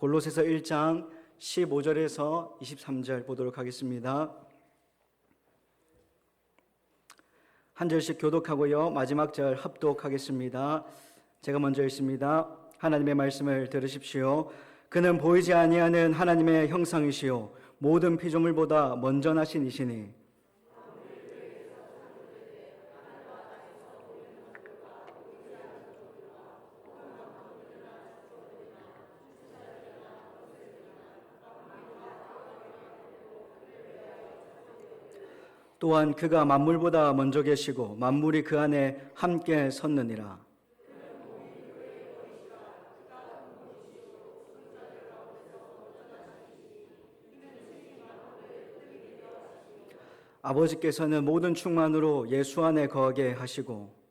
골로새서 1장 15절에서 23절 보도록 하겠습니다. 한 절씩 교독하고요, 마지막 절 합독하겠습니다. 제가 먼저 읽습니다. 하나님의 말씀을 들으십시오. 그는 보이지 아니하는 하나님의 형상이시요 모든 피조물보다 먼저 나신 이시니 또한 그가 만물보다 먼저 계시고 만물이 그 안에 함께 섰느니라. 아버지께서는 모든 충만으로 예수 안에 거하게 하시고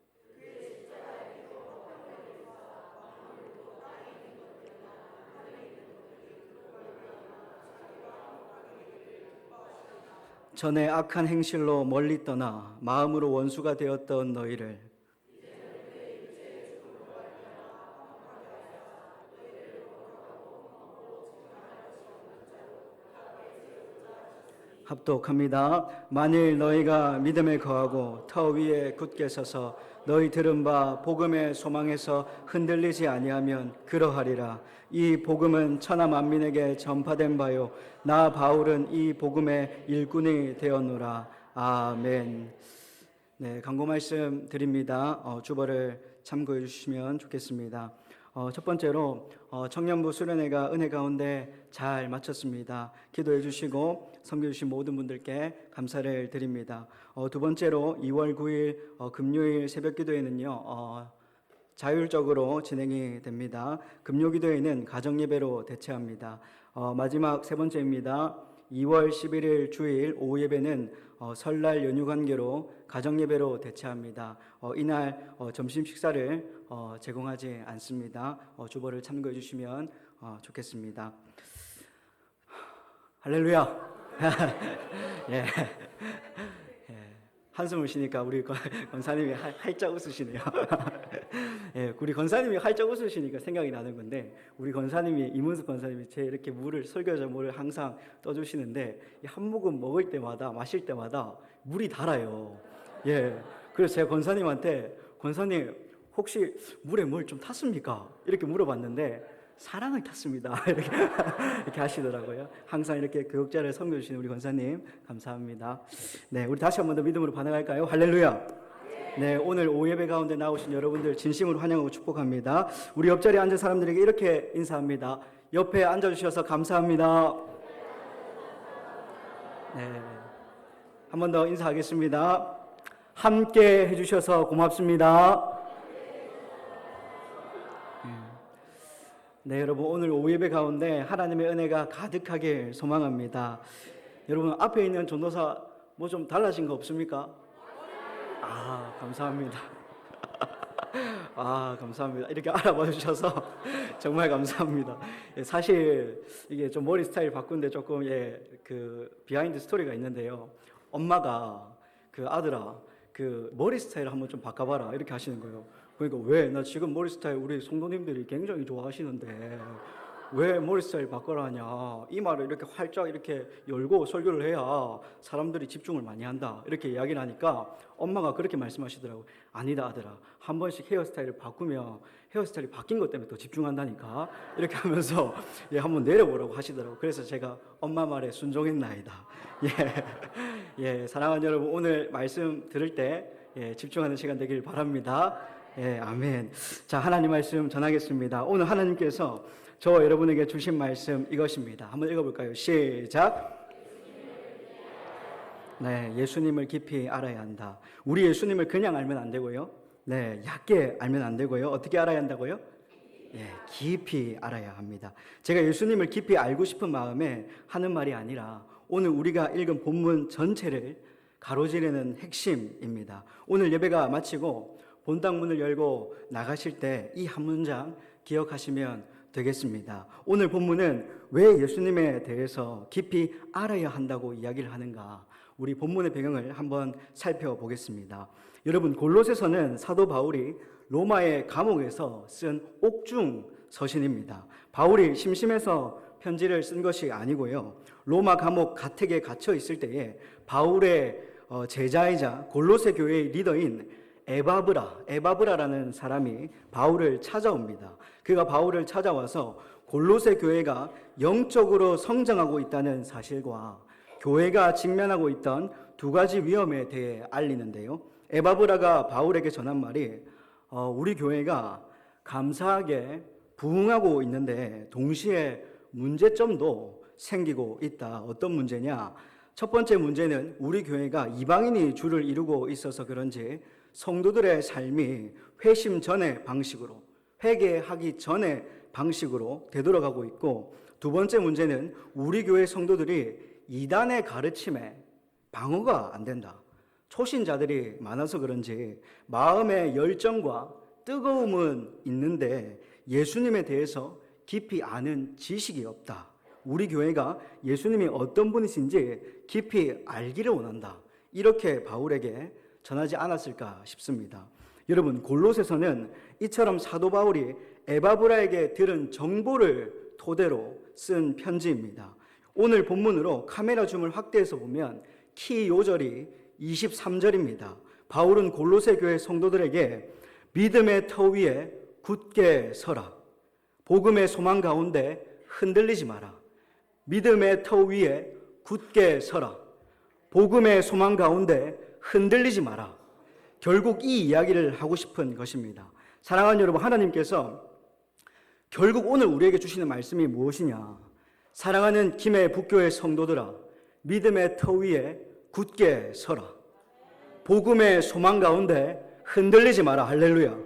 전에 악한 행실로 멀리 떠나 마음으로 원수가 되었던 너희를 합독합니다. 만일 너희가 믿음에 거하고 터 위에 굳게 서서 너희 들은 바 복음의 소망에서 흔들리지 아니하면 그러하리라. 이 복음은 천하 만민에게 전파된 바요 나 바울은 이 복음의 일꾼이 되었노라. 아멘. 네, 강고 말씀 드립니다. 주보를 참고해 주시면 좋겠습니다. 첫 번째로 청년부 수련회가 은혜 가운데 잘 마쳤습니다. 기도해 주시고 섬겨주신 모든 분들께 감사를 드립니다. 두 번째로 2월 9일 금요일 새벽 기도회는요 자율적으로 진행이 됩니다. 금요 기도회는 가정 예배로 대체합니다. 마지막 세 번째입니다. 2월 11일 주일 오후 예배는 설날 연휴 관계로 가정 예배로 대체합니다. 이날 점심 식사를 제공하지 않습니다. 주보를 참고해 주시면 좋겠습니다. 할렐루야. 예. 한숨을 쉬니까 우리 권사님이 활짝 웃으시네요. 예, 우리 권사님이 활짝 웃으시니까 생각이 나는 건데, 우리 권사님이, 이문숙 권사님이 제 이렇게 물을, 설교자 물을 항상 떠주시는데, 한 모금 먹을 때마다, 마실 때마다 물이 달아요. 예. 그래서 제가 권사님한테, 권사님, 혹시 물에 물 좀 탔습니까? 이렇게 물어봤는데, 사랑을 탔습니다. 이렇게 하시더라고요. 항상 이렇게 교육자를 섬겨주시는 우리 권사님, 감사합니다. 네, 우리 다시 한 번 더 믿음으로 반응할까요? 할렐루야. 네, 오늘 오후 예배 가운데 나오신 여러분들 진심으로 환영하고 축복합니다. 우리 옆자리에 앉은 사람들에게 이렇게 인사합니다. 옆에 앉아주셔서 감사합니다. 네, 한 번 더 인사하겠습니다. 함께 해주셔서 고맙습니다. 네, 여러분, 오늘 오후 예배 가운데 하나님의 은혜가 가득하길 소망합니다. 여러분, 앞에 있는 전도사 뭐 좀 달라진 거 없습니까? 감사합니다. 감사합니다. 이렇게 알아봐 주셔서 정말 감사합니다. 사실 이게 좀 머리 스타일 바꾼데 조금 그 비하인드 스토리가 있는데요. 엄마가 아들아, 머리 스타일을 한번 좀 바꿔봐라 이렇게 하시는 거예요. 그러니까 왜? 나 지금 머리 스타일 우리 성도님들이 굉장히 좋아하시는데 왜 머리 스타일 바꿔라 하냐. 이마를 이렇게 활짝 이렇게 열고 설교를 해야 사람들이 집중을 많이 한다. 이렇게 이야기를 하니까 엄마가 그렇게 말씀하시더라고요. 아니다 아들아. 한 번씩 헤어스타일을 바꾸면 헤어스타일이 바뀐 것 때문에 더 집중한다니까. 이렇게 하면서 한번 내려보라고 하시더라고요. 그래서 제가 엄마 말에 순종했나이다. 사랑하는 여러분, 오늘 말씀 들을 때 집중하는 시간 되길 바랍니다. 아멘. 자, 하나님 말씀 전하겠습니다. 오늘 하나님께서 저 여러분에게 주신 말씀 이것입니다. 한번 읽어볼까요? 시작. 네, 예수님을 깊이 알아야 한다. 우리 예수님을 그냥 알면 안 되고요. 네, 얕게 알면 안 되고요. 어떻게 알아야 한다고요? 깊이 알아야 합니다. 제가 예수님을 깊이 알고 싶은 마음에 하는 말이 아니라 오늘 우리가 읽은 본문 전체를 가로지르는 핵심입니다. 오늘 예배가 마치고 본당 문을 열고 나가실 때 이 한 문장 기억하시면 되겠습니다. 오늘 본문은 왜 예수님에 대해서 깊이 알아야 한다고 이야기를 하는가? 우리 본문의 배경을 한번 살펴보겠습니다. 여러분, 골로새서는 사도 바울이 로마의 감옥에서 쓴 옥중 서신입니다. 바울이 심심해서 편지를 쓴 것이 아니고요. 로마 감옥 가택에 갇혀 있을 때에 바울의 제자이자 골로새 교회의 리더인 에바브라라는 사람이 바울을 찾아옵니다. 그가 바울을 찾아와서 골로새 교회가 영적으로 성장하고 있다는 사실과 교회가 직면하고 있던 두 가지 위험에 대해 알리는데요. 에바브라가 바울에게 전한 말이 우리 교회가 감사하게 부흥하고 있는데 동시에 문제점도 생기고 있다. 어떤 문제냐? 첫 번째 문제는 우리 교회가 이방인이 주를 이루고 있어서 그런지 성도들의 삶이 회심 전의 방식으로, 회개하기 전의 방식으로 되돌아가고 있고, 두 번째 문제는 우리 교회 성도들이 이단의 가르침에 방어가 안 된다. 초신자들이 많아서 그런지 마음의 열정과 뜨거움은 있는데 예수님에 대해서 깊이 아는 지식이 없다. 우리 교회가 예수님이 어떤 분이신지 깊이 알기를 원한다. 이렇게 바울에게 전하지 않았을까 싶습니다. 여러분, 골로새서는 이처럼 사도 바울이 에바브라에게 들은 정보를 토대로 쓴 편지입니다. 오늘 본문으로 카메라 줌을 확대해서 보면 키 요절이 23절입니다. 바울은 골로새 교회 성도들에게 믿음의 터 위에 굳게 서라. 복음의 소망 가운데 흔들리지 마라. 믿음의 터 위에 굳게 서라. 복음의 소망 가운데 흔들리지 마라. 결국 이 이야기를 하고 싶은 것입니다. 사랑하는 여러분, 하나님께서 결국 오늘 우리에게 주시는 말씀이 무엇이냐? 사랑하는 김해 북교회 성도들아, 믿음의 터 위에 굳게 서라. 복음의 소망 가운데 흔들리지 마라. 할렐루야.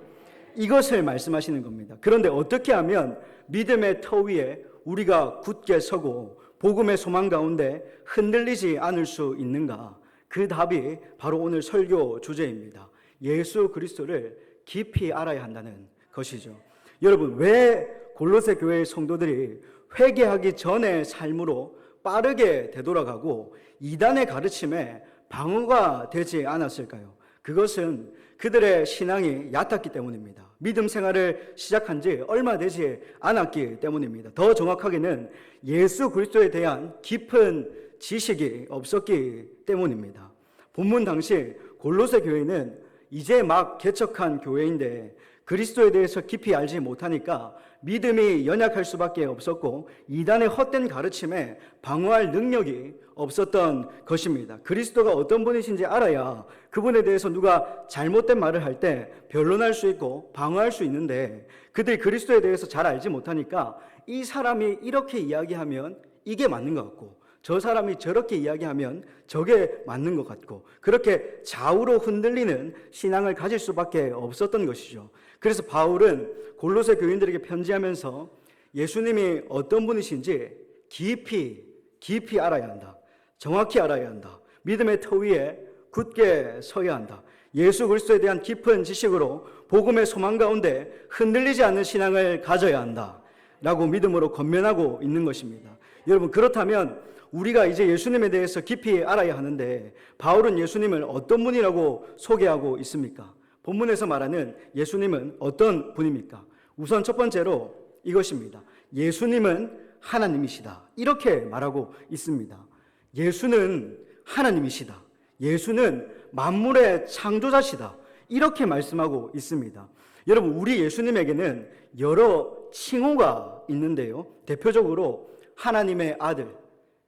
이것을 말씀하시는 겁니다. 그런데 어떻게 하면 믿음의 터 위에 우리가 굳게 서고 복음의 소망 가운데 흔들리지 않을 수 있는가? 그 답이 바로 오늘 설교 주제입니다. 예수 그리스도를 깊이 알아야 한다는 것이죠. 여러분, 왜 골로새 교회의 성도들이 회개하기 전의 삶으로 빠르게 되돌아가고 이단의 가르침에 방어가 되지 않았을까요? 그것은 그들의 신앙이 얕았기 때문입니다. 믿음 생활을 시작한 지 얼마 되지 않았기 때문입니다. 더 정확하게는 예수 그리스도에 대한 깊은 지식이 없었기 때문입니다. 본문 당시 골로새 교회는 이제 막 개척한 교회인데 그리스도에 대해서 깊이 알지 못하니까 믿음이 연약할 수밖에 없었고 이단의 헛된 가르침에 방어할 능력이 없었던 것입니다. 그리스도가 어떤 분이신지 알아야 그분에 대해서 누가 잘못된 말을 할 때 변론할 수 있고 방어할 수 있는데 그들이 그리스도에 대해서 잘 알지 못하니까 이 사람이 이렇게 이야기하면 이게 맞는 것 같고 저 사람이 저렇게 이야기하면 저게 맞는 것 같고 그렇게 좌우로 흔들리는 신앙을 가질 수밖에 없었던 것이죠. 그래서 바울은 골로새 교인들에게 편지하면서 예수님이 어떤 분이신지 깊이 알아야 한다. 정확히 알아야 한다. 믿음의 터 위에 굳게 서야 한다. 예수 그리스도에 대한 깊은 지식으로 복음의 소망 가운데 흔들리지 않는 신앙을 가져야 한다. 라고 믿음으로 권면하고 있는 것입니다. 여러분, 그렇다면 우리가 이제 예수님에 대해서 깊이 알아야 하는데 바울은 예수님을 어떤 분이라고 소개하고 있습니까? 본문에서 말하는 예수님은 어떤 분입니까? 우선 첫 번째로 이것입니다. 예수님은 하나님이시다. 이렇게 말하고 있습니다. 예수는 하나님이시다. 예수는 만물의 창조자시다. 이렇게 말씀하고 있습니다. 여러분, 우리 예수님에게는 여러 칭호가 있는데요. 대표적으로 하나님의 아들,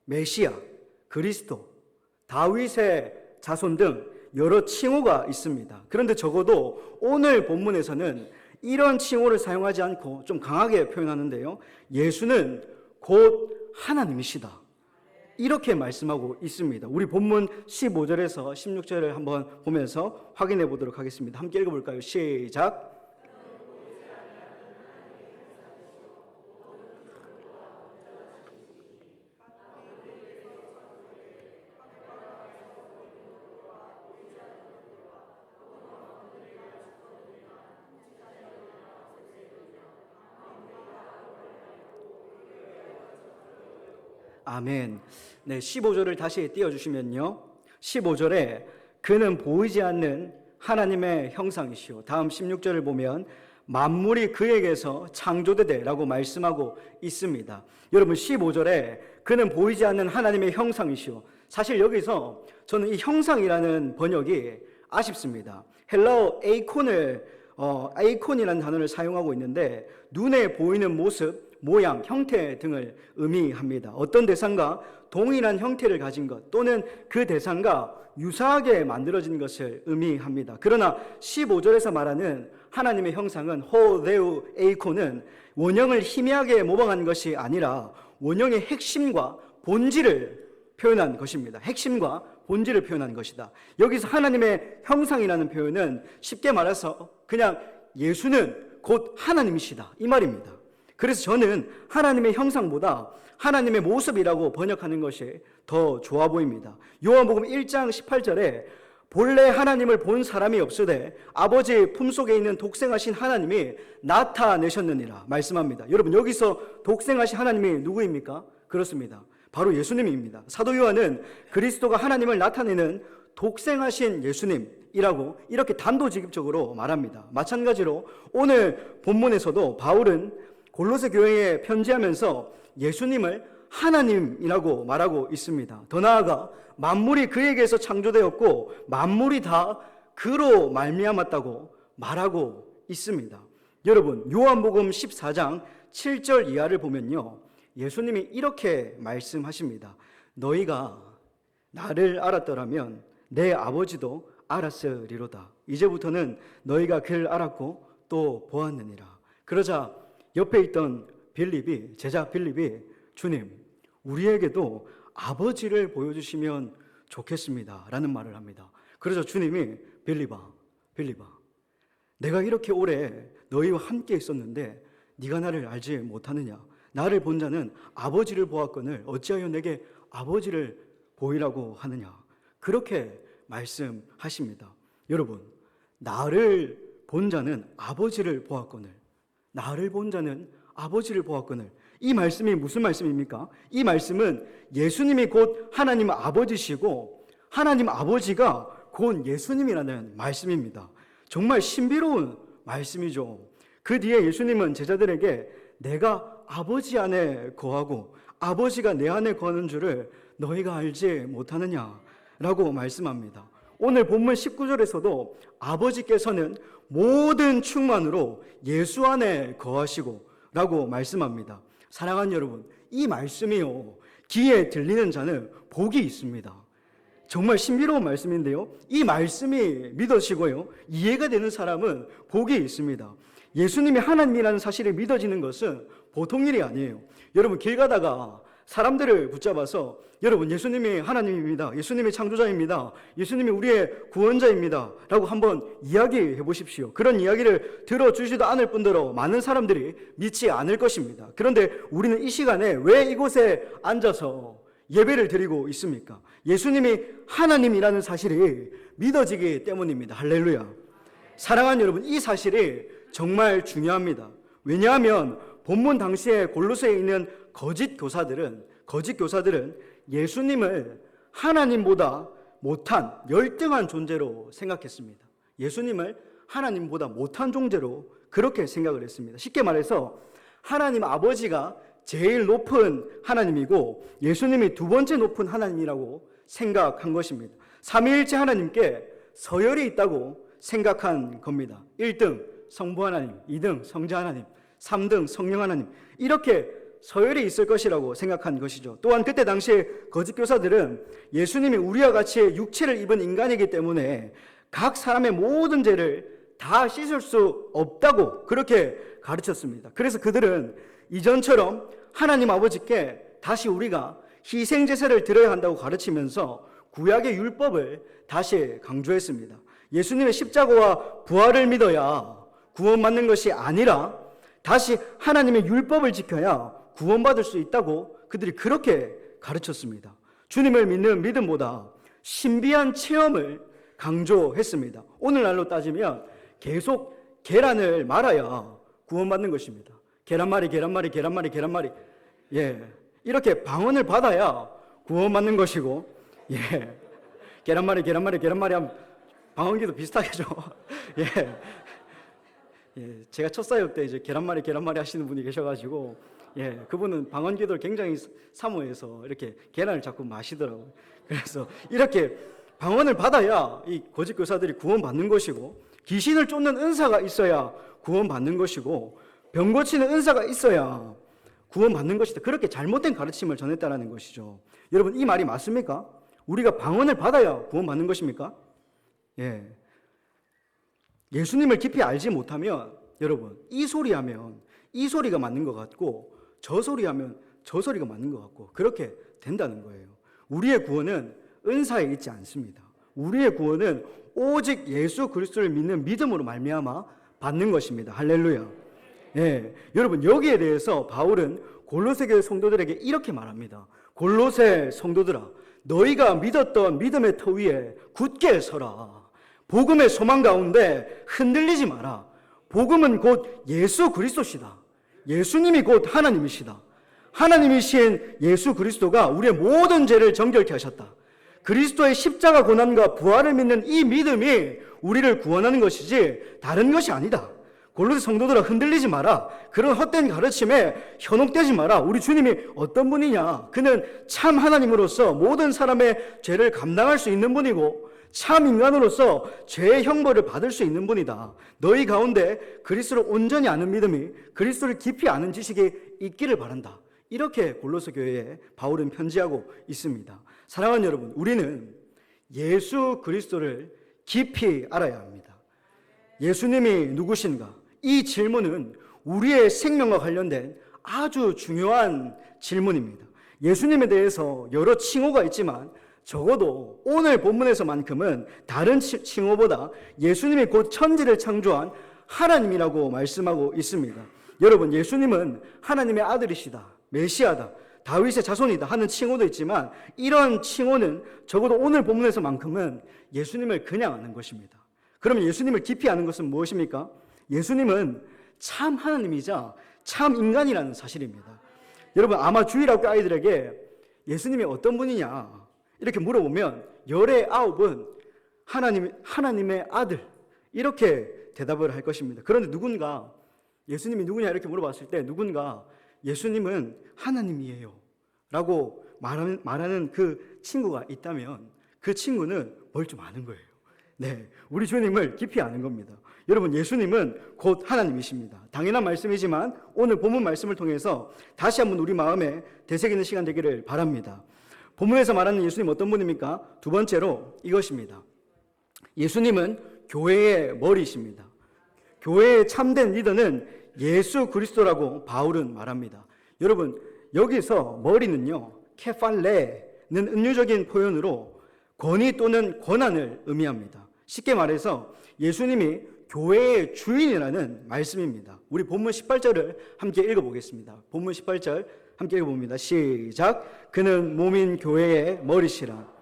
메시아, 그리스도, 다윗의 자손 등 여러 칭호가 있습니다. 그런데 적어도 오늘 본문에서는 이런 칭호를 사용하지 않고 좀 강하게 표현하는데요. 예수는 곧 하나님이시다. 이렇게 말씀하고 있습니다. 우리 본문 15절에서 16절을 한번 보면서 확인해 보도록 하겠습니다. 함께 읽어볼까요? 시작. 아멘. 네, 15절을 다시 띄워주시면요. 15절에 그는 보이지 않는 하나님의 형상이시오. 다음 16절을 보면 만물이 그에게서 창조되되라고 말씀하고 있습니다. 여러분 15절에 그는 보이지 않는 하나님의 형상이시오. 사실 여기서 저는 이 형상이라는 번역이 아쉽습니다. 헬라어 에이콘이라는 단어를 사용하고 있는데 눈에 보이는 모습, 모양, 형태 등을 의미합니다. 어떤 대상과 동일한 형태를 가진 것 또는 그 대상과 유사하게 만들어진 것을 의미합니다. 그러나 15절에서 말하는 하나님의 형상은 호데우 에이콘은 원형을 희미하게 모방한 것이 아니라 원형의 핵심과 본질을 표현한 것입니다. 핵심과 본질을 표현한 것이다. 여기서 하나님의 형상이라는 표현은 쉽게 말해서 그냥 예수는 곧 하나님이시다 이 말입니다. 그래서 저는 하나님의 형상보다 하나님의 모습이라고 번역하는 것이 더 좋아 보입니다. 요한복음 1장 18절에 본래 하나님을 본 사람이 없으되 아버지 품속에 있는 독생하신 하나님이 나타내셨느니라 말씀합니다. 여러분 여기서 독생하신 하나님이 누구입니까? 그렇습니다. 바로 예수님입니다. 사도 요한은 그리스도가 하나님을 나타내는 독생하신 예수님이라고 이렇게 단도직입적으로 말합니다. 마찬가지로 오늘 본문에서도 바울은 골로새 교회에 편지하면서 예수님을 하나님이라고 말하고 있습니다. 더 나아가 만물이 그에게서 창조되었고 만물이 다 그로 말미암았다고 말하고 있습니다. 여러분 요한복음 14장 7절 이하를 보면요, 예수님이 이렇게 말씀하십니다. 너희가 나를 알았더라면 내 아버지도 알았으리로다. 이제부터는 너희가 그를 알았고 또 보았느니라. 그러자 옆에 있던 제자 빌립이 주님, 우리에게도 아버지를 보여주시면 좋겠습니다 라는 말을 합니다. 그래서 주님이 빌립아 내가 이렇게 오래 너희와 함께 있었는데 네가 나를 알지 못하느냐? 나를 본 자는 아버지를 보았거늘 어찌하여 내게 아버지를 보이라고 하느냐? 그렇게 말씀하십니다. 여러분, 나를 본 자는 아버지를 보았거늘, 나를 본 자는 아버지를 보았거늘, 이 말씀이 무슨 말씀입니까? 이 말씀은 예수님이 곧 하나님 아버지시고 하나님 아버지가 곧 예수님이라는 말씀입니다. 정말 신비로운 말씀이죠. 그 뒤에 예수님은 제자들에게 내가 아버지 안에 거하고 아버지가 내 안에 거하는 줄을 너희가 알지 못하느냐 라고 말씀합니다. 오늘 본문 19절에서도 아버지께서는 모든 충만으로 예수 안에 거하시고 라고 말씀합니다. 사랑하는 여러분, 이 말씀이요, 귀에 들리는 자는 복이 있습니다. 정말 신비로운 말씀인데요, 이 말씀이 믿어지고요 이해가 되는 사람은 복이 있습니다. 예수님이 하나님이라는 사실이 믿어지는 것은 보통 일이 아니에요. 여러분 길 가다가 사람들을 붙잡아서 여러분 예수님이 하나님입니다, 예수님이 창조자입니다, 예수님이 우리의 구원자입니다 라고 한번 이야기해 보십시오. 그런 이야기를 들어주지도 않을 뿐더러 많은 사람들이 믿지 않을 것입니다. 그런데 우리는 이 시간에 왜 이곳에 앉아서 예배를 드리고 있습니까? 예수님이 하나님이라는 사실이 믿어지기 때문입니다. 할렐루야. 사랑하는 여러분, 이 사실이 정말 중요합니다. 왜냐하면 본문 당시에 골로새에 있는 거짓 교사들은 예수님을 하나님보다 못한 열등한 존재로 생각했습니다. 예수님을 하나님보다 못한 존재로 그렇게 생각을 했습니다. 쉽게 말해서 하나님 아버지가 제일 높은 하나님이고 예수님이 두 번째 높은 하나님이라고 생각한 것입니다. 삼위일체 하나님께 서열이 있다고 생각한 겁니다. 1등 성부 하나님, 2등 성자 하나님, 3등 성령 하나님, 이렇게 서열이 있을 것이라고 생각한 것이죠. 또한 그때 당시에 거짓 교사들은 예수님이 우리와 같이 육체를 입은 인간이기 때문에 각 사람의 모든 죄를 다 씻을 수 없다고 그렇게 가르쳤습니다. 그래서 그들은 이전처럼 하나님 아버지께 다시 우리가 희생제사를 드려야 한다고 가르치면서 구약의 율법을 다시 강조했습니다. 예수님의 십자가와 부활을 믿어야 구원받는 것이 아니라 다시 하나님의 율법을 지켜야 구원받을 수 있다고 그들이 그렇게 가르쳤습니다. 주님을 믿는 믿음보다 신비한 체험을 강조했습니다. 오늘날로 따지면 계속 계란을 말아야 구원받는 것입니다. 계란말이 예, 이렇게 방언을 받아야 구원받는 것이고, 예, 계란말이 하면 방언기도 비슷하겠죠. 예, 예, 제가 첫 사역 때 이제 계란말이 하시는 분이 계셔가지고, 예, 그분은 방언기도를 굉장히 사모해서 이렇게 계란을 자꾸 마시더라고요. 그래서 이렇게 방언을 받아야 이 거짓 교사들이 구원받는 것이고, 귀신을 쫓는 은사가 있어야 구원받는 것이고, 병 고치는 은사가 있어야 구원받는 것이다. 그렇게 잘못된 가르침을 전했다라는 것이죠. 여러분, 이 말이 맞습니까? 우리가 방언을 받아야 구원받는 것입니까? 예. 예수님을 깊이 알지 못하면 여러분, 이 소리 하면 이 소리가 맞는 것 같고 저 소리 하면 저 소리가 맞는 것 같고 그렇게 된다는 거예요. 우리의 구원은 은사에 있지 않습니다. 우리의 구원은 오직 예수 그리스도를 믿는 믿음으로 말미암아 받는 것입니다. 할렐루야. 예, 여러분, 여기에 대해서 바울은 골로새 교회 성도들에게 이렇게 말합니다. 골로새 성도들아, 너희가 믿었던 믿음의 터 위에 굳게 서라. 복음의 소망 가운데 흔들리지 마라. 복음은 곧 예수 그리스도시다. 예수님이 곧 하나님이시다. 하나님이신 예수 그리스도가 우리의 모든 죄를 정결케 하셨다. 그리스도의 십자가 고난과 부활을 믿는 이 믿음이 우리를 구원하는 것이지 다른 것이 아니다. 골로새 성도들아, 흔들리지 마라. 그런 헛된 가르침에 현혹되지 마라. 우리 주님이 어떤 분이냐? 그는 참 하나님으로서 모든 사람의 죄를 감당할 수 있는 분이고 참 인간으로서 죄의 형벌을 받을 수 있는 분이다. 너희 가운데 그리스도를 온전히 아는 믿음이, 그리스도를 깊이 아는 지식이 있기를 바란다. 이렇게 골로새 교회에 바울은 편지하고 있습니다. 사랑하는 여러분, 우리는 예수 그리스도를 깊이 알아야 합니다. 예수님이 누구신가? 이 질문은 우리의 생명과 관련된 아주 중요한 질문입니다. 예수님에 대해서 여러 칭호가 있지만 적어도 오늘 본문에서만큼은 다른 칭호보다 예수님이 곧 천지를 창조한 하나님이라고 말씀하고 있습니다. 여러분, 예수님은 하나님의 아들이시다, 메시아다, 다윗의 자손이다 하는 칭호도 있지만 이런 칭호는 적어도 오늘 본문에서만큼은 예수님을 그냥 아는 것입니다. 그러면 예수님을 깊이 아는 것은 무엇입니까? 예수님은 참 하나님이자 참 인간이라는 사실입니다. 여러분, 아마 주일학교 아이들에게 예수님이 어떤 분이냐 이렇게 물어보면 열의 9은 하나님의 아들 이렇게 대답을 할 것입니다. 그런데 누군가 예수님이 누구냐 이렇게 물어봤을 때 누군가 예수님은 하나님이에요 라고 말하는 그 친구가 있다면 그 친구는 뭘 좀 아는 거예요. 네, 우리 주님을 깊이 아는 겁니다. 여러분, 예수님은 곧 하나님이십니다. 당연한 말씀이지만 오늘 본문 말씀을 통해서 다시 한번 우리 마음에 되새기는 시간 되기를 바랍니다. 본문에서 말하는 예수님 어떤 분입니까? 두 번째로 이것입니다. 예수님은 교회의 머리이십니다. 교회의 참된 리더는 예수 그리스도라고 바울은 말합니다. 여러분, 여기서 머리는요, 케팔레는 은유적인 표현으로 권위 또는 권한을 의미합니다. 쉽게 말해서 예수님이 교회의 주인이라는 말씀입니다. 우리 본문 18절을 함께 읽어보겠습니다. 본문 18절 함께 읽어봅니다. 시작. 그는 몸인 교회의 머리시라.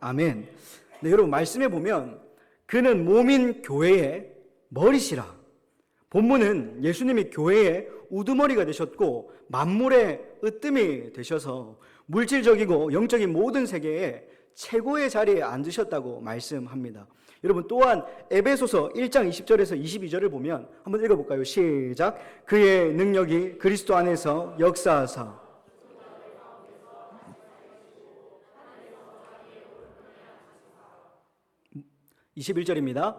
아멘. 네, 여러분, 말씀해 보면 그는 몸인 교회의 머리시라. 본문은 예수님이 교회의 우두머리가 되셨고 만물의 으뜸이 되셔서 물질적이고 영적인 모든 세계에 최고의 자리에 앉으셨다고 말씀합니다. 여러분, 또한 에베소서 1장 20절에서 22절을 보면 한번 읽어볼까요? 시작. 그의 능력이 그리스도 안에서 역사하사. 21절입니다.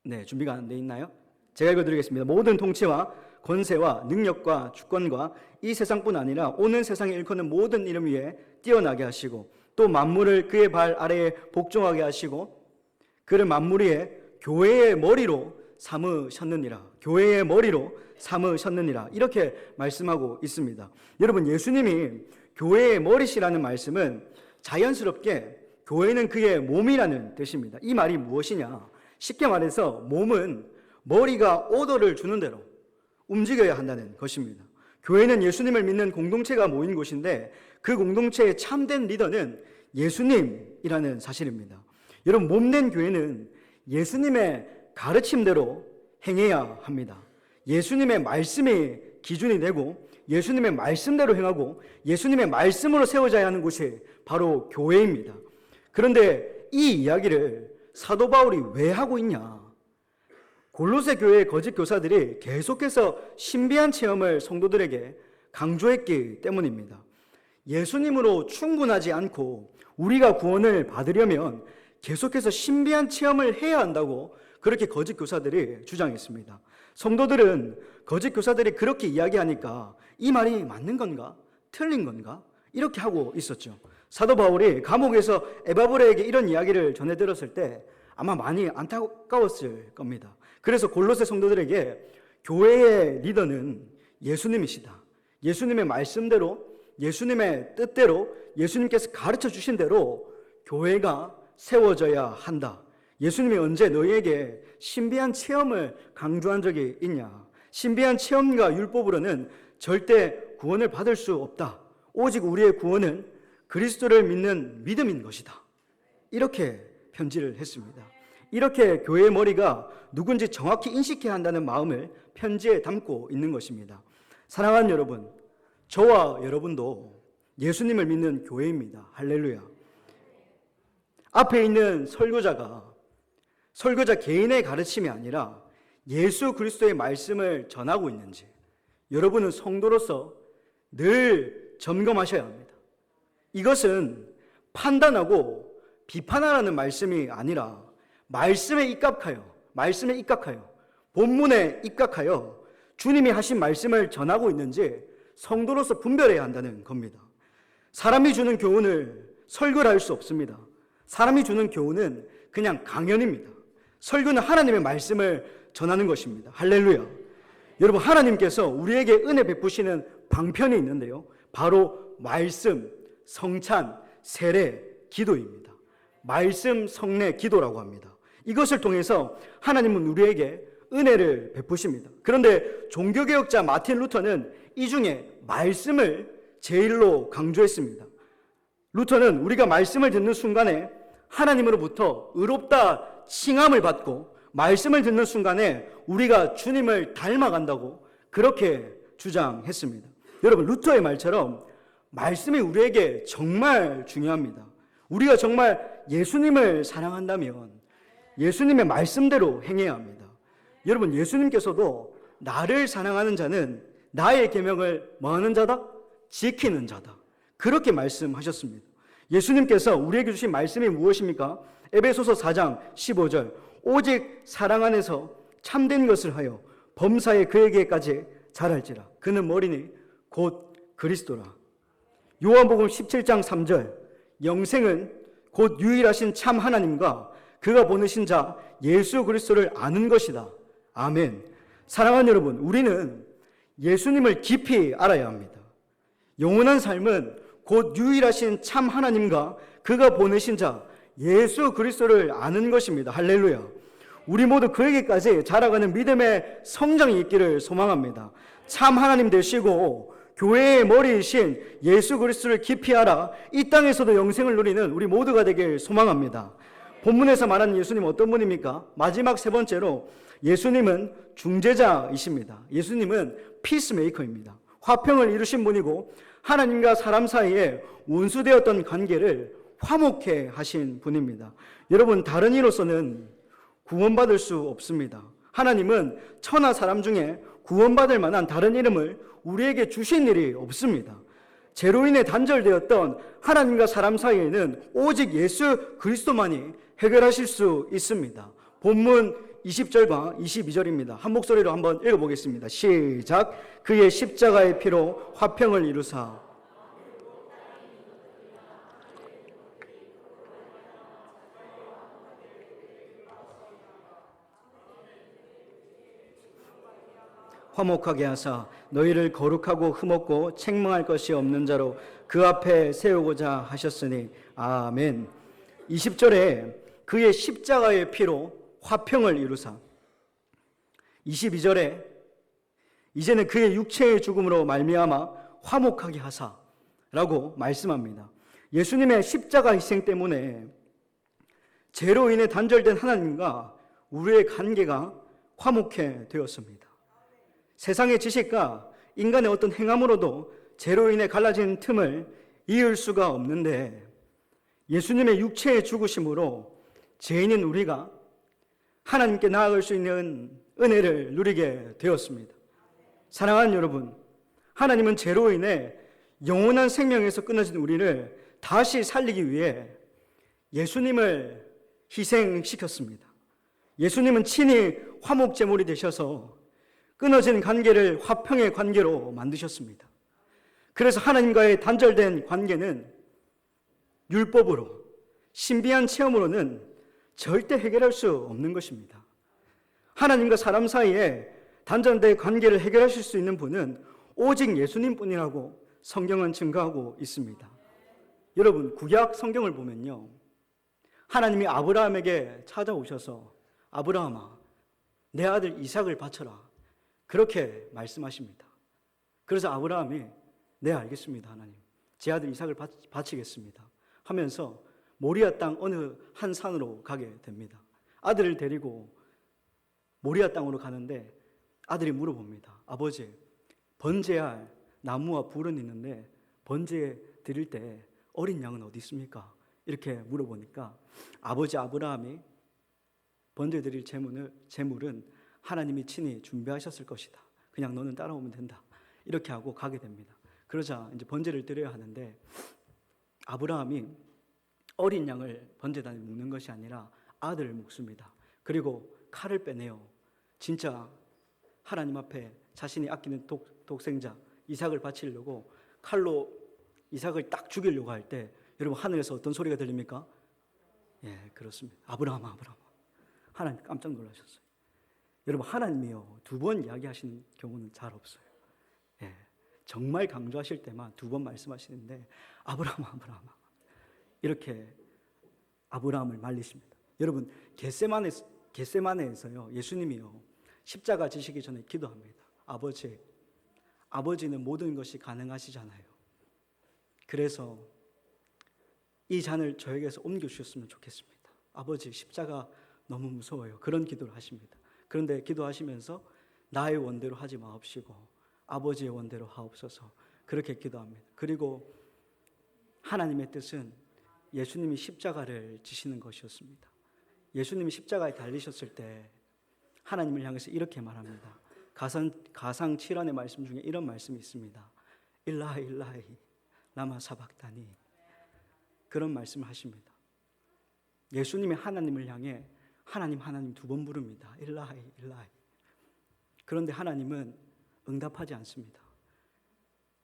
네, 준비가 안 돼 있나요? 제가 읽어드리겠습니다. 모든 통치와 권세와 능력과 주권과 이 세상뿐 아니라 오는 세상에 일컫는 모든 이름 위에 뛰어나게 하시고 또 만물을 그의 발 아래에 복종하게 하시고 그를 만물 위에 교회의 머리로 삼으셨느니라. 교회의 머리로 삼으셨느니라. 이렇게 말씀하고 있습니다. 여러분, 예수님이 교회의 머리시라는 말씀은 자연스럽게 교회는 그의 몸이라는 뜻입니다. 이 말이 무엇이냐? 쉽게 말해서 몸은 머리가 오더를 주는 대로 움직여야 한다는 것입니다. 교회는 예수님을 믿는 공동체가 모인 곳인데 그 공동체의 참된 리더는 예수님이라는 사실입니다. 여러분, 몸된 교회는 예수님의 가르침대로 행해야 합니다. 예수님의 말씀이 기준이 되고 예수님의 말씀대로 행하고 예수님의 말씀으로 세워져야 하는 곳이 바로 교회입니다. 그런데 이 이야기를 사도 바울이 왜 하고 있냐? 골로새 교회의 거짓 교사들이 계속해서 신비한 체험을 성도들에게 강조했기 때문입니다. 예수님으로 충분하지 않고 우리가 구원을 받으려면 계속해서 신비한 체험을 해야 한다고 그렇게 거짓 교사들이 주장했습니다. 성도들은 거짓 교사들이 그렇게 이야기하니까 이 말이 맞는 건가? 틀린 건가? 이렇게 하고 있었죠. 사도 바울이 감옥에서 에바브레에게 이런 이야기를 전해 들었을 때 아마 많이 안타까웠을 겁니다. 그래서 골로새 성도들에게 교회의 리더는 예수님이시다. 예수님의 말씀대로, 예수님의 뜻대로, 예수님께서 가르쳐 주신 대로 교회가 세워져야 한다. 예수님이 언제 너희에게 신비한 체험을 강조한 적이 있냐? 신비한 체험과 율법으로는 절대 구원을 받을 수 없다. 오직 우리의 구원은 그리스도를 믿는 믿음인 것이다. 이렇게 편지를 했습니다. 이렇게 교회의 머리가 누군지 정확히 인식해야 한다는 마음을 편지에 담고 있는 것입니다. 사랑하는 여러분, 저와 여러분도 예수님을 믿는 교회입니다. 할렐루야. 앞에 있는 설교자 개인의 가르침이 아니라 예수 그리스도의 말씀을 전하고 있는지 여러분은 성도로서 늘 점검하셔야 합니다. 이것은 판단하고 비판하라는 말씀이 아니라 말씀에 입각하여 본문에 입각하여 주님이 하신 말씀을 전하고 있는지 성도로서 분별해야 한다는 겁니다. 사람이 주는 교훈을 설교를 할 수 없습니다. 사람이 주는 교훈은 그냥 강연입니다. 설교는 하나님의 말씀을 전하는 것입니다. 할렐루야. 여러분, 하나님께서 우리에게 은혜 베푸시는 방편이 있는데요, 바로 말씀, 성찬, 세례, 기도입니다. 말씀, 성례, 기도라고 합니다. 이것을 통해서 하나님은 우리에게 은혜를 베푸십니다. 그런데 종교개혁자 마틴 루터는 이 중에 말씀을 제일로 강조했습니다. 루터는 우리가 말씀을 듣는 순간에 하나님으로부터 의롭다 칭함을 받고 말씀을 듣는 순간에 우리가 주님을 닮아간다고 그렇게 주장했습니다. 여러분, 루터의 말처럼 말씀이 우리에게 정말 중요합니다. 우리가 정말 예수님을 사랑한다면 예수님의 말씀대로 행해야 합니다. 여러분, 예수님께서도 나를 사랑하는 자는 나의 계명을 뭐하는 자다? 지키는 자다. 그렇게 말씀하셨습니다. 예수님께서 우리에게 주신 말씀이 무엇입니까? 에베소서 4장 15절, 오직 사랑 안에서 참된 것을 하여 범사에 그에게까지 자랄지라. 그는 머리니 곧 그리스도라. 요한복음 17장 3절, 영생은 곧 유일하신 참 하나님과 그가 보내신 자 예수 그리스도를 아는 것이다. 아멘. 사랑하는 여러분, 우리는 예수님을 깊이 알아야 합니다. 영원한 삶은 곧 유일하신 참 하나님과 그가 보내신 자 예수 그리스도를 아는 것입니다. 할렐루야. 우리 모두 그에게까지 자라가는 믿음의 성장이 있기를 소망합니다. 참 하나님 되시고 교회의 머리이신 예수 그리스도를 깊이 알아 이 땅에서도 영생을 누리는 우리 모두가 되길 소망합니다. 본문에서 말하는 예수님 어떤 분입니까? 마지막 세 번째로 예수님은 중재자이십니다. 예수님은 피스메이커입니다. 화평을 이루신 분이고 하나님과 사람 사이에 원수되었던 관계를 화목해 하신 분입니다. 여러분, 다른 이로서는 구원받을 수 없습니다. 하나님은 천하 사람 중에 구원받을 만한 다른 이름을 우리에게 주신 일이 없습니다. 죄로 인해 단절되었던 하나님과 사람 사이에는 오직 예수 그리스도만이 해결하실 수 있습니다. 본문 20절과 22절입니다. 한 목소리로 한번 읽어보겠습니다. 시작. 그의 십자가의 피로 화평을 이루사 화목하게 하사 너희를 거룩하고 흠없고 책망할 것이 없는 자로 그 앞에 세우고자 하셨으니 아멘. 20절에 그의 십자가의 피로 화평을 이루사, 22절에 이제는 그의 육체의 죽음으로 말미암아 화목하게 하사라고 말씀합니다. 예수님의 십자가 희생 때문에 죄로 인해 단절된 하나님과 우리의 관계가 화목해 되었습니다. 세상의 지식과 인간의 어떤 행함으로도 죄로 인해 갈라진 틈을 이을 수가 없는데 예수님의 육체의 죽으심으로 죄인인 우리가 하나님께 나아갈 수 있는 은혜를 누리게 되었습니다. 사랑하는 여러분, 하나님은 죄로 인해 영원한 생명에서 끊어진 우리를 다시 살리기 위해 예수님을 희생시켰습니다. 예수님은 친히 화목제물이 되셔서 끊어진 관계를 화평의 관계로 만드셨습니다. 그래서 하나님과의 단절된 관계는 율법으로, 신비한 체험으로는 절대 해결할 수 없는 것입니다. 하나님과 사람 사이에 단절된 관계를 해결하실 수 있는 분은 오직 예수님뿐이라고 성경은 증거하고 있습니다. 여러분, 구약 성경을 보면요, 하나님이 아브라함에게 찾아오셔서 아브라함아, 내 아들 이삭을 바쳐라, 그렇게 말씀하십니다. 그래서 아브라함이 네, 알겠습니다, 하나님, 제 아들 이삭을 바치겠습니다 하면서 모리아 땅 어느 한 산으로 가게 됩니다. 아들을 데리고 모리아 땅으로 가는데 아들이 물어봅니다. 아버지, 번제할 나무와 불은 있는데 번제 드릴 때 어린 양은 어디 있습니까? 이렇게 물어보니까 아버지 아브라함이 번제 드릴 제물은 하나님이 친히 준비하셨을 것이다, 그냥 너는 따라오면 된다, 이렇게 하고 가게 됩니다. 그러자 이제 번제를 드려야 하는데 아브라함이 어린 양을 번제단에 묶는 것이 아니라 아들을 묶습니다. 그리고 칼을 빼내요. 진짜 하나님 앞에 자신이 아끼는 독생자 이삭을 바치려고 칼로 이삭을 딱 죽이려고 할 때 여러분, 하늘에서 어떤 소리가 들립니까? 예, 그렇습니다. 아브라함아, 아브라함아. 하나님 깜짝 놀라셨어요. 여러분, 하나님이요, 두 번 이야기하시는 경우는 잘 없어요. 예, 정말 강조하실 때만 두 번 말씀하시는데 아브라함아, 아브라함아, 이렇게 아브라함을 말리십니다. 여러분, 겟세마네에서요, 예수님이요, 십자가 지시기 전에 기도합니다. 아버지는 모든 것이 가능하시잖아요. 그래서 이 잔을 저에게서 옮겨주셨으면 좋겠습니다. 아버지, 십자가 너무 무서워요. 그런 기도를 하십니다. 그런데 기도하시면서 나의 원대로 하지 마옵시고 아버지의 원대로 하옵소서, 그렇게 기도합니다. 그리고 하나님의 뜻은 예수님이 십자가를 지시는 것이었습니다. 예수님이 십자가에 달리셨을 때 하나님을 향해서 이렇게 말합니다. 가상 7안의 말씀 중에 이런 말씀이 있습니다. 일라히 일라히 라마 사박다니, 그런 말씀을 하십니다. 예수님이 하나님을 향해 하나님 두 번 부릅니다. 일라히 일라히. 그런데 하나님은 응답하지 않습니다.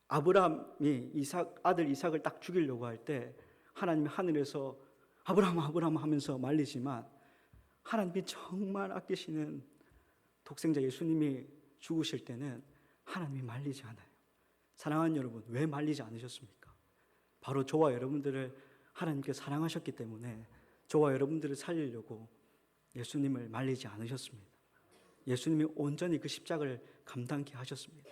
아브라함이 아들 이삭을 딱 죽이려고 할 때 하나님이 하늘에서 아브라함 하면서 말리지만 하나님이 정말 아끼시는 독생자 예수님이 죽으실 때는 하나님이 말리지 않아요. 사랑하는 여러분, 왜 말리지 않으셨습니까? 바로 저와 여러분들을 하나님께 사랑하셨기 때문에 저와 여러분들을 살리려고 예수님을 말리지 않으셨습니다. 예수님이 온전히 그 십자가를 감당케 하셨습니다.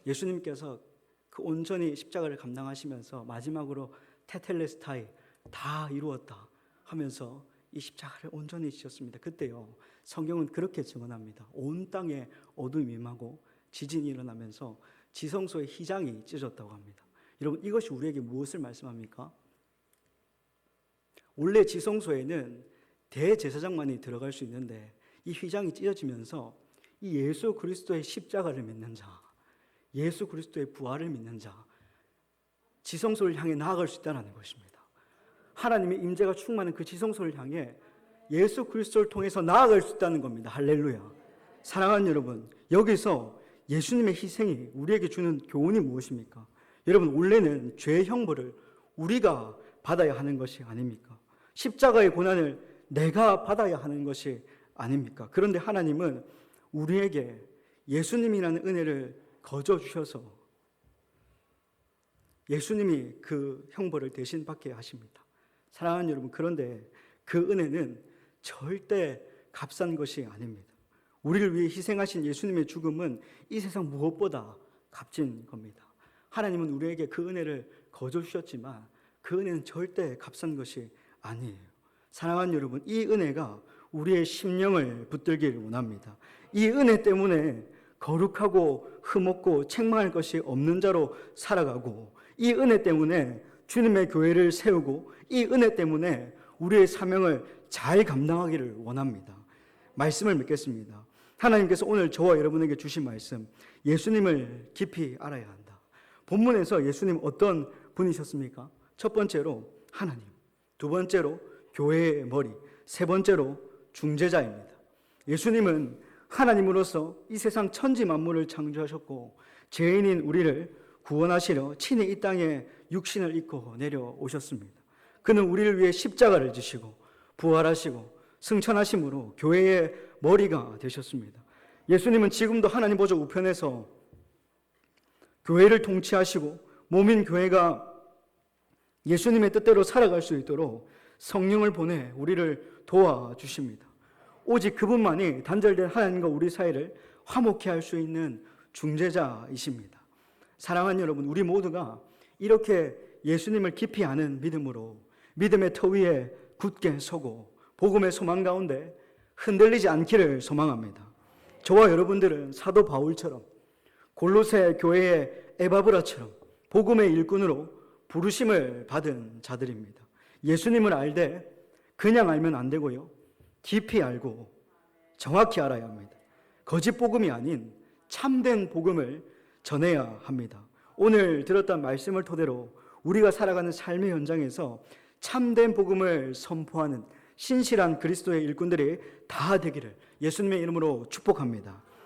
예수님께서 그 온전히 십자가를 감당하시면서 마지막으로 테텔레스타이, 다 이루었다 하면서 이 십자가를 온전히 지셨습니다. 그때요, 성경은 그렇게 증언합니다. 온 땅에 어둠이 임하고 지진이 일어나면서 지성소의 휘장이 찢어졌다고 합니다. 여러분, 이것이 우리에게 무엇을 말씀합니까? 원래 지성소에는 대제사장만이 들어갈 수 있는데 이 휘장이 찢어지면서 이 예수 그리스도의 십자가를 믿는 자, 예수 그리스도의 부활을 믿는 자, 지성소를 향해 나아갈 수 있다는 것입니다. 하나님의 임재가 충만한 그 지성소를 향해 예수 그리스도를 통해서 나아갈 수 있다는 겁니다. 할렐루야. 사랑하는 여러분, 여기서 예수님의 희생이 우리에게 주는 교훈이 무엇입니까? 여러분, 원래는 죄의 형벌을 우리가 받아야 하는 것이 아닙니까? 십자가의 고난을 내가 받아야 하는 것이 아닙니까? 그런데 하나님은 우리에게 예수님이라는 은혜를 거저 주셔서 예수님이 그 형벌을 대신 받게 하십니다. 사랑하는 여러분, 그런데 그 은혜는 절대 값싼 것이 아닙니다. 우리를 위해 희생하신 예수님의 죽음은 이 세상 무엇보다 값진 겁니다. 하나님은 우리에게 그 은혜를 거저 주셨지만 그 은혜는 절대 값싼 것이 아니에요. 사랑하는 여러분, 이 은혜가 우리의 심령을 붙들기를 원합니다. 이 은혜 때문에 거룩하고 흠없고 책망할 것이 없는 자로 살아가고, 이 은혜 때문에 주님의 교회를 세우고, 이 은혜 때문에 우리의 사명을 잘 감당하기를 원합니다. 말씀을 맺겠습니다. 하나님께서 오늘 저와 여러분에게 주신 말씀, 예수님을 깊이 알아야 한다. 본문에서 예수님 어떤 분이셨습니까? 첫 번째로 하나님, 두 번째로 교회의 머리, 세 번째로 중재자입니다. 예수님은 하나님으로서 이 세상 천지 만물을 창조하셨고, 죄인인 우리를 구원하시려 친히 이 땅에 육신을 입고 내려오셨습니다. 그는 우리를 위해 십자가를 지시고 부활하시고 승천하심으로 교회의 머리가 되셨습니다. 예수님은 지금도 하나님 보좌 우편에서 교회를 통치하시고, 몸인 교회가 예수님의 뜻대로 살아갈 수 있도록 성령을 보내 우리를 도와주십니다. 오직 그분만이 단절된 하나님과 우리 사이를 화목케 할 수 있는 중재자이십니다. 사랑하는 여러분, 우리 모두가 이렇게 예수님을 깊이 아는 믿음으로 믿음의 터 위에 굳게 서고 복음의 소망 가운데 흔들리지 않기를 소망합니다. 저와 여러분들은 사도 바울처럼, 골로새 교회의 에바브라처럼 복음의 일꾼으로 부르심을 받은 자들입니다. 예수님을 알되 그냥 알면 안 되고요, 깊이 알고 정확히 알아야 합니다. 거짓 복음이 아닌 참된 복음을 전해야 합니다. 오늘 들었던 말씀을 토대로 우리가 살아가는 삶의 현장에서 참된 복음을 선포하는 신실한 그리스도의 일꾼들이 다 되기를 예수님의 이름으로 축복합니다.